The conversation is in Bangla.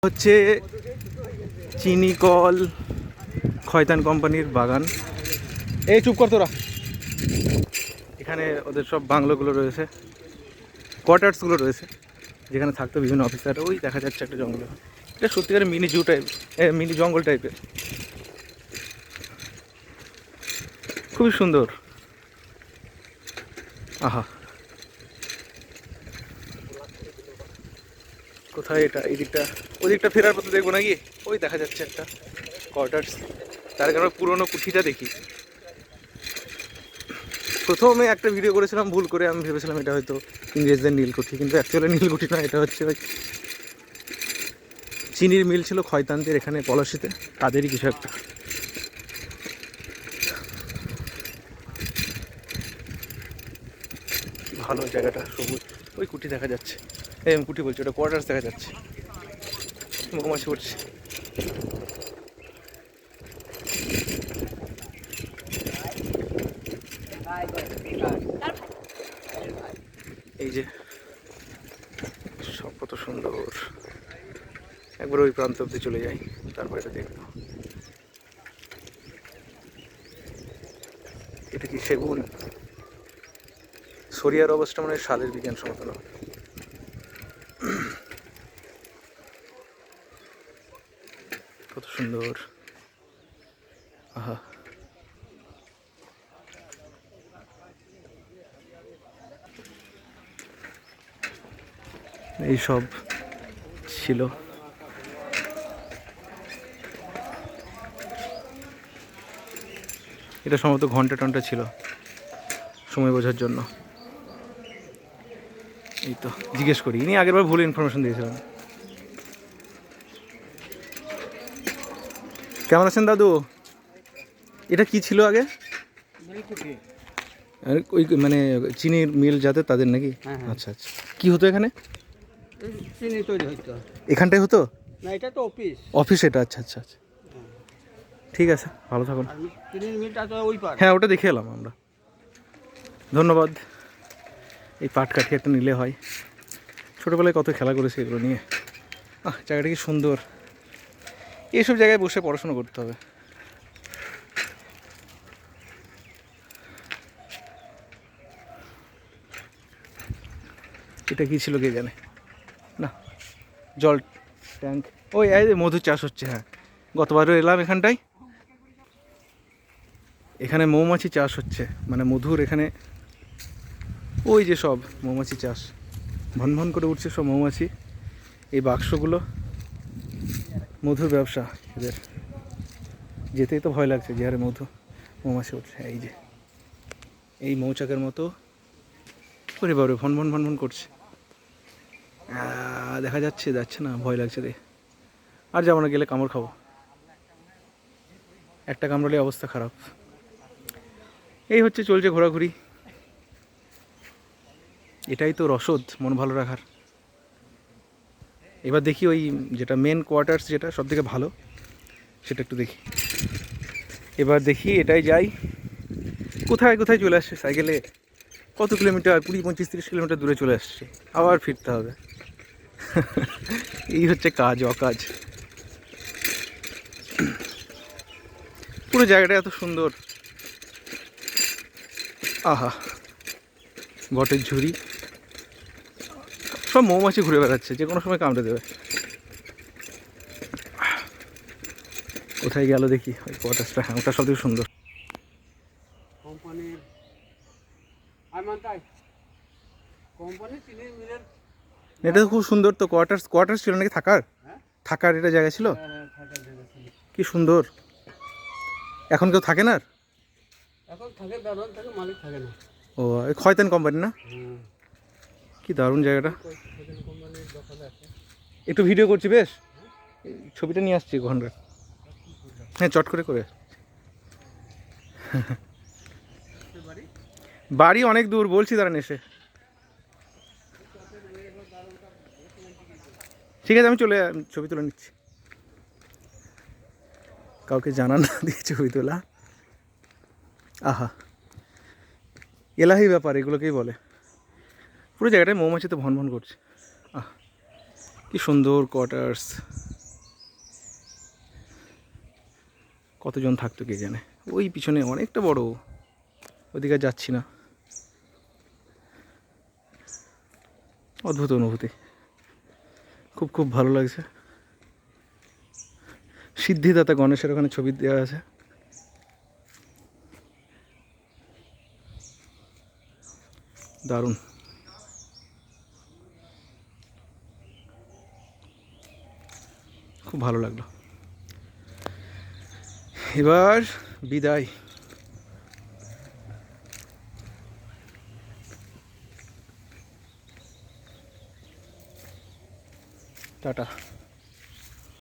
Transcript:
হচ্ছে চিনি কল খয়তান কোম্পানির বাগান। এই চুপ কর তোরা। এখানে ওদের সব বাংলোগুলো রয়েছে, কোয়ার্টার্সগুলো রয়েছে, যেখানে থাকতো বিভিন্ন অফিসার। ওই দেখা যাচ্ছে একটা জঙ্গল, এটা সত্যিকারের মিনি জু টাইপ, মিনি জঙ্গল টাইপের, খুবই সুন্দর। আহা, কোথায় এটা? এই দিকটা, ওই দিকটা ফেরার পথে দেখবো নাকি? ওই দেখা যাচ্ছে একটা কোয়ার্টার্স, তার কারণে পুরোনো কুঠিটা দেখি। প্রথমে একটা ভিডিও করেছিলাম ভুল করে, আমি ভেবেছিলাম এটা হয়তো ইংরেজদের নীলকুঠি, কিন্তু অ্যাকচুয়ালি নীলকুঠি না, এটা হচ্ছে ওই চিনির মিল ছিল খয়তানদের এখানে পলাশিতে, তাদেরই কিছু একটা। ভালো জায়গাটা, সবুজ, ওই কুঠি দেখা যাচ্ছে। এই আমি কুঠি বলছি, ওটা কোয়ার্টার্স দেখা যাচ্ছে। মৌমাছি উঠছে। এই যে সব কত সুন্দর। একবার ওই প্রান্ত অব্দি চলে যাই, তারপর এটা দেখবো। এটা কি সেগুন? সরিয়ার অবস্থা মানে সালের বিজ্ঞান সম্মত নয়। কত সুন্দর, আহা। এইসব ছিল। এটা সম্ভবত ঘন্টা টন্টা ছিল সময় বোঝার জন্য। এই তো জিজ্ঞেস করি, ইনি আগেরবার ভুল ইনফরমেশন দিয়েছিলেন। কেমন আছেন দাদু? এটা কি ছিল আগে? ওই মানে চিনির মিল যাতে তাদের নাকি? আচ্ছা আচ্ছা। কি হতো এখানে? চিনি তৈরি হতো এখানটাই হতো? না, এটা তো অফিস। অফিস এটা? আচ্ছা আচ্ছা আচ্ছা, ঠিক আছে, ভালো থাকুন। চিনির মিলটা তো ওই পার। হ্যাঁ, ওটা দেখে এলাম আমরা। ধন্যবাদ। এই পাট কাঠি একটা নিলে হয়। ছোটোবেলায় কত খেলা করেছি এগুলো নিয়ে। জায়গাটা কি সুন্দর। এইসব জায়গায় বসে পড়াশোনা করতে হবে। এটা কি ছিল কে জানে। না, জল ট্যাঙ্ক। ওই এই যে মধু চাষ হচ্ছে। হ্যাঁ, গতবারও এলাম এখানটায়। এখানে মৌমাছি চাষ হচ্ছে, মানে মধুর এখানে। ওই যে সব মৌমাছি চাষ, ভন ভন করে উঠছে সব মৌমাছি। এই বাক্সগুলো মধুর ব্যবসা এদের। যেতেই তো ভয় লাগছে, যে হারে মৌমাছি উঠছে। এই যে এই মৌচাকের মতো করে বারে ভন ভন ভন ভন করছে। দেখা যাচ্ছে, যাচ্ছে না, ভয় লাগছে রে। আর যাবো না, গেলে কামড় খাবো। একটা কামড়ালে অবস্থা খারাপ। এই হচ্ছে চলছে ঘোরাঘুরি। এটাই তো রসদ মন ভালো রাখার। এবার দেখি ওই যেটা মেন কোয়ার্টার্স, যেটা সব থেকে ভালো, সেটা একটু দেখি। এবার দেখি এটাই যাই। কোথায় কোথায় চলে আসছে সাইকেলে, কত কিলোমিটার, 20-25-30 কিলোমিটার দূরে চলে আসছে, আবার ফিরতে হবে। এই হচ্ছে কাজ, অকাজ। পুরো জায়গাটা এত সুন্দর। আহা, বটের ঝুড়ি, সব মৌমাছি ঘুরে বেড়াচ্ছে, যে কোনো সময় কামড়ে দেবে। কোথায় গেল দেখি ওই কোয়ার্টার্সটা। হ্যাঁ, ওটা সবথেকে সুন্দর। কোম্পানির চিনির মিলের। এটা তো খুব সুন্দর তো। কোয়ার্টার্স ছিল নাকি থাকার? হ্যাঁ থাকার এটা জায়গা ছিল। হ্যাঁ, থাকার জায়গা ছিল। কি সুন্দর। এখন কেউ থাকে না? এখন থাকে, দারোয়ান থাকে, মালিক থাকে না। ও, এই খয়তান কোম্পানি না? কি দারুণ জায়গাটা। কোম্পানির দখলে আছে। একটু ভিডিও করছি, বেশ ছবিটা নিয়ে আসছি ঘন্টা। হ্যাঁ, চট করে করে। বাড়ি অনেক দূর, বলছি দাঁড়ান এসে। ঠিক আছে, আমি ছবি তুলে নিচ্ছি। কাউকে জানান না দিয়ে ছবি তোলা। আহা, এলাহি ব্যাপার, এগুলোকেই বলে। পুরো জায়গাটায় মৌমাছিতে ভন ভন করছে। কি সুন্দর কোয়ার্টার্স। কতজন থাকতো কে জানে। ওই পিছনে অনেকটা বড়, ওদিকে আর যাচ্ছি না। অদ্ভুত অনুভূতি, খুব খুব ভালো লাগছে। সিদ্ধিদাতা গণেশের ওখানে ছবি দেওয়া আছে। দারুণ, খুব ভালো লাগলো। এবার বিদায়। টাটা।